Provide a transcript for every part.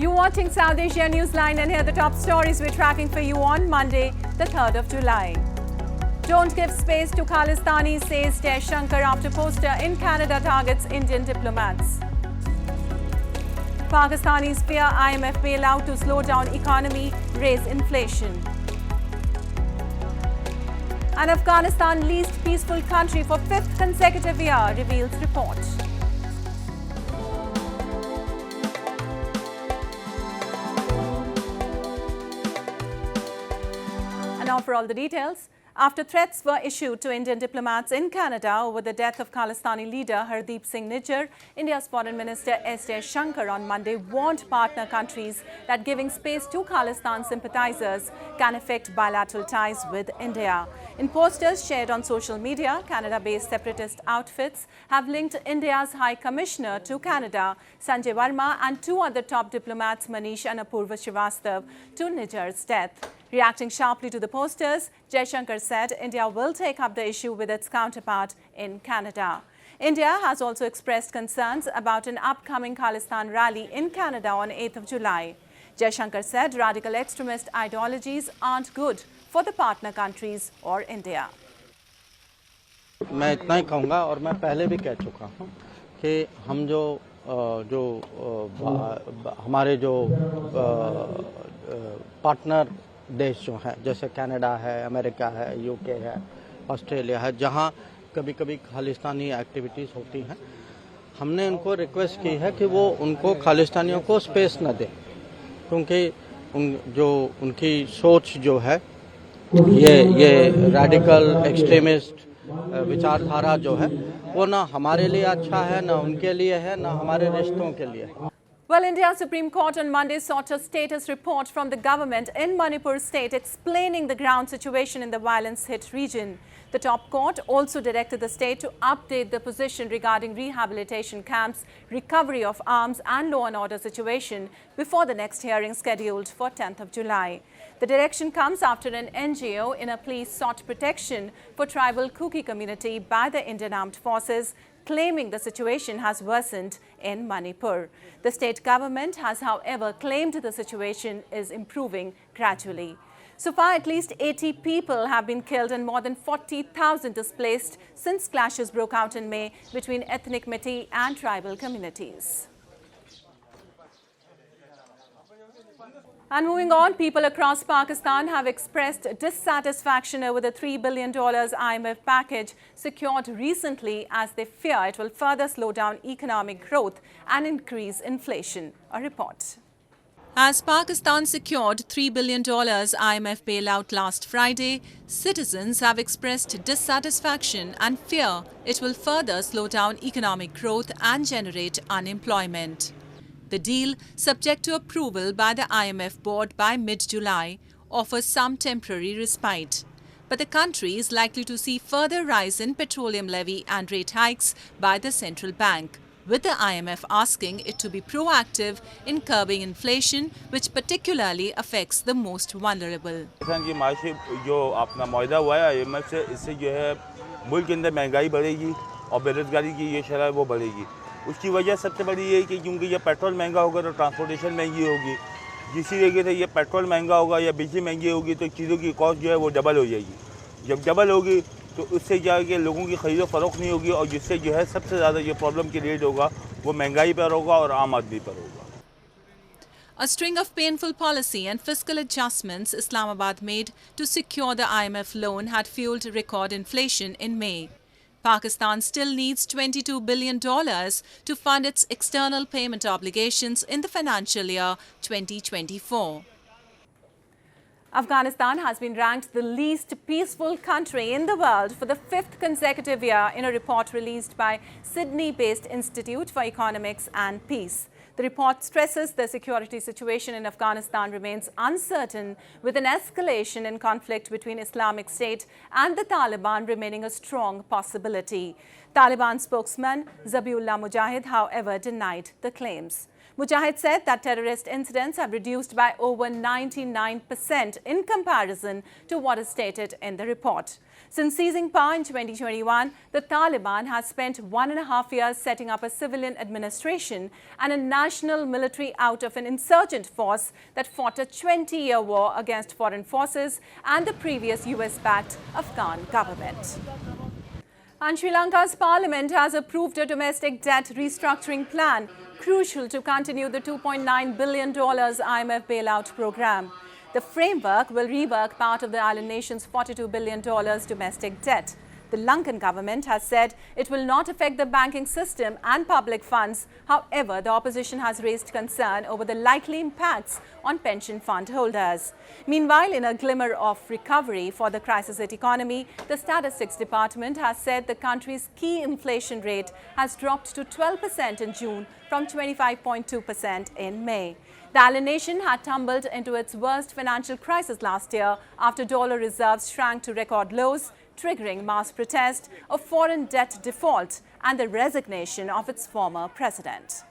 You're watching South Asia Newsline, and here are the top stories we're tracking for you on Monday, the 3rd of July. Don't give space to Khalistanis, says Jaishankar after poster in Canada targets Indian diplomats. Pakistanis fear IMF bailout to slow down economy, raise inflation. And Afghanistan least peaceful country for 5th consecutive year, reveals report. And now for all the details. After threats were issued to Indian diplomats in Canada over the death of Khalistani leader Hardeep Singh Nijjar, India's Foreign Minister S. Jaishankar on Monday warned partner countries that giving space to Khalistan sympathizers can affect bilateral ties with India. In posters shared on social media, Canada-based separatist outfits have linked India's High Commissioner to Canada, Sanjay Verma, and 2 other top diplomats, Manish and Apurva Srivastav, to Nijjar's death. Reacting sharply to the posters, Jaishankar said India will take up the issue with its counterpart in Canada. India has also expressed concerns about an upcoming Khalistan rally in Canada on 8th of July. Jaishankar said radical extremist ideologies aren't good for the partner countries or India. मैं इतना ही कहूँगा और मैं पहले भी कह चुका हूँ कि हम हमारे जो पार्टनर देश जो हैं जैसे कनाडा है, अमेरिका है, यूके है, ऑस्ट्रेलिया है, जहां कभी-कभी खालिस्तानी एक्टिविटीज़ होती हैं, हमने उनको रिक्वेस्ट की है कि वो उनको खालिस्तानियों को स्पेस न दें, क्योंकि उनकी सोच जो है ये रैडिकल एक्सट्रीमिस्ट विचारधारा जो है वो ना हमारे लिए अच्छा है, ना उनके लिए है, ना हमारे रिश्तों के लिए है. Well, India's Supreme Court on Monday sought a status report from the government in Manipur state explaining the ground situation in the violence-hit region. The top court also directed the state to update the position regarding rehabilitation camps, recovery of arms and law and order situation before the next hearing scheduled for 10th of July. The direction comes after an NGO in a plea sought protection for tribal Kuki community by the Indian Armed Forces, claiming the situation has worsened in Manipur. The state government has, however, claimed the situation is improving gradually. So far, at least 80 people have been killed and more than 40,000 displaced since clashes broke out in May between ethnic Metis and tribal communities. And moving on, people across Pakistan have expressed dissatisfaction over the $3 billion IMF package secured recently, as they fear it will further slow down economic growth and increase inflation. A report. As Pakistan secured $3 billion IMF bailout last Friday, citizens have expressed dissatisfaction and fear it will further slow down economic growth and generate unemployment. The deal, subject to approval by the IMF board by mid-July, offers some temporary respite. But the country is likely to see further rise in petroleum levy and rate hikes by the central bank, with the IMF asking it to be proactive in curbing inflation, which particularly affects the most vulnerable. जो अपना मुआहदा हुआ है IMF से, इससे जो है मुल्क के अंदर महंगाई बढ़ेगी और बेरोजगारी की ये शरह वो बढ़ेगी. उसकी वजह सबसे बड़ी ये है कि क्योंकि ये पेट्रोल महंगा होगा तो ट्रांसपोर्टेशन महंगी होगी. जिसी जगह से ये पेट्रोल महंगा होगा या बिजली महंगी होगी तो चीज़ों की कॉस्ट जो है वो डबल हो जाएगी. जब डबल होगी तो उससे जाके लोगों की खरीदो फरोख्त नहीं होगी और जिससे जो है सबसे ज़्यादा जो प्रॉब्लम क्रिएट होगा वो महंगाई पर होगा और आम आदमी पर होगा. A string of painful policy and fiscal adjustments Islamabad made to secure the IMF loan had fueled record inflation in May. Pakistan still needs $22 billion to fund its external payment obligations in the financial year 2024. Afghanistan has been ranked the least peaceful country in the world for the 5th consecutive year in a report released by Sydney-based Institute for Economics and Peace. The report stresses the security situation in Afghanistan remains uncertain, with an escalation in conflict between Islamic State and the Taliban remaining a strong possibility. Taliban spokesman Zabiullah Mujahid, however, denied the claims. Mujahid said that terrorist incidents have reduced by over 99% in comparison to what is stated in the report. Since seizing power in 2021, the Taliban has spent 1.5 years setting up a civilian administration and a national military out of an insurgent force that fought a 20-year war against foreign forces and the previous US-backed Afghan government. And Sri Lanka's parliament has approved a domestic debt restructuring plan, crucial to continue the $2.9 billion IMF bailout program. The framework will rework part of the island nation's $42 billion domestic debt. The Lankan government has said it will not affect the banking system and public funds. However, the opposition has raised concern over the likely impacts on pension fund holders. Meanwhile, in a glimmer of recovery for the crisis-hit economy, the Statistics Department has said the country's key inflation rate has dropped to 12% in June from 25.2% in May. The island nation had tumbled into its worst financial crisis last year after dollar reserves shrank to record lows, triggering mass protest, a foreign debt default, and the resignation of its former president.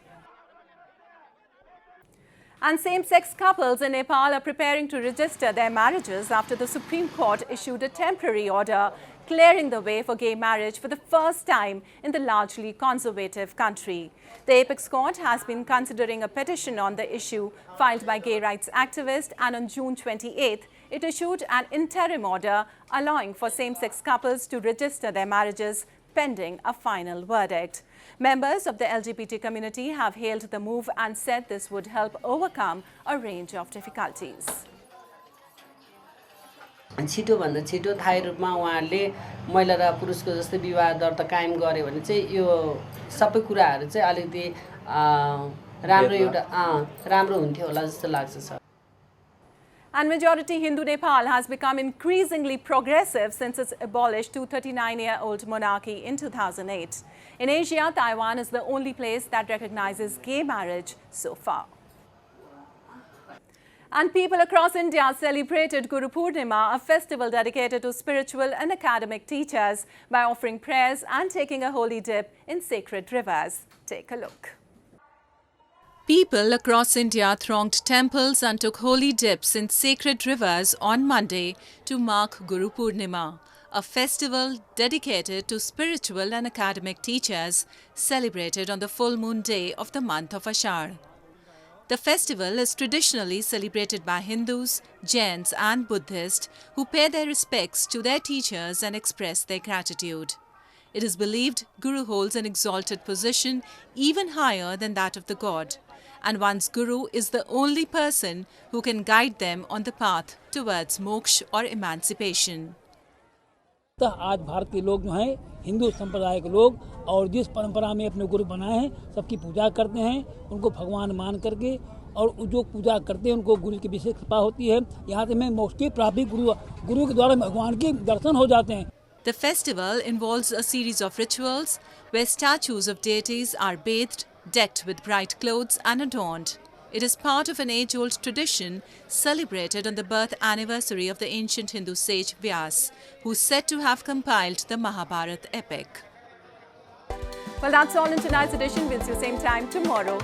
And same-sex couples in Nepal are preparing to register their marriages after the Supreme Court issued a temporary order clearing the way for gay marriage for the first time in the largely conservative country. The Apex Court has been considering a petition on the issue filed by gay rights activists, and on June 28th, it issued an interim order allowing for same-sex couples to register their marriages pending a final verdict. Members of the LGBT community have hailed the move and said this would help overcome a range of difficulties. छिटोभन्दा छिटो थायी रूपमा उहाँहरूले महिला र पुरुषको जस्तै विवाह दर त कायम गर्यो भने चाहिँ यो सबै कुराहरू चाहिँ अलिकति राम्रो हुन्थ्यो होला जस्तो लाग्छ sir. And majority Hindu Nepal has become increasingly progressive since its abolished 239-year-old monarchy in 2008. In Asia, Taiwan is the only place that recognizes gay marriage so far. And people across India celebrated Guru Purnima, a festival dedicated to spiritual and academic teachers, by offering prayers and taking a holy dip in sacred rivers. Take a look. People across India thronged temples and took holy dips in sacred rivers on Monday to mark Guru Purnima, a festival dedicated to spiritual and academic teachers celebrated on the full moon day of the month of Ashar. The festival is traditionally celebrated by Hindus, Jains and Buddhists who pay their respects to their teachers and express their gratitude. It is believed Guru holds an exalted position even higher than that of the god, and one's Guru is the only person who can guide them on the path towards moksha or emancipation. आज भारत के लोग जो हैं हिंदू संप्रदाय के लोग और जिस परंपरा में अपने गुरु बनाए हैं सबकी पूजा करते हैं, उनको भगवान मान करके, और जो पूजा करते हैं उनको गुरु की विशेष कृपा होती है. यहाँ से में मोक्ष की प्राप्ति गुरु के द्वारा भगवान के दर्शन हो जाते हैं. The festival involves a series of rituals where statues of deities are bathed, decked with bright clothes and adorned. It is part of an age-old tradition celebrated on the birth anniversary of the ancient Hindu sage Vyas, who is said to have compiled the Mahabharata epic. Well, that's all in tonight's edition. We'll see you same time tomorrow.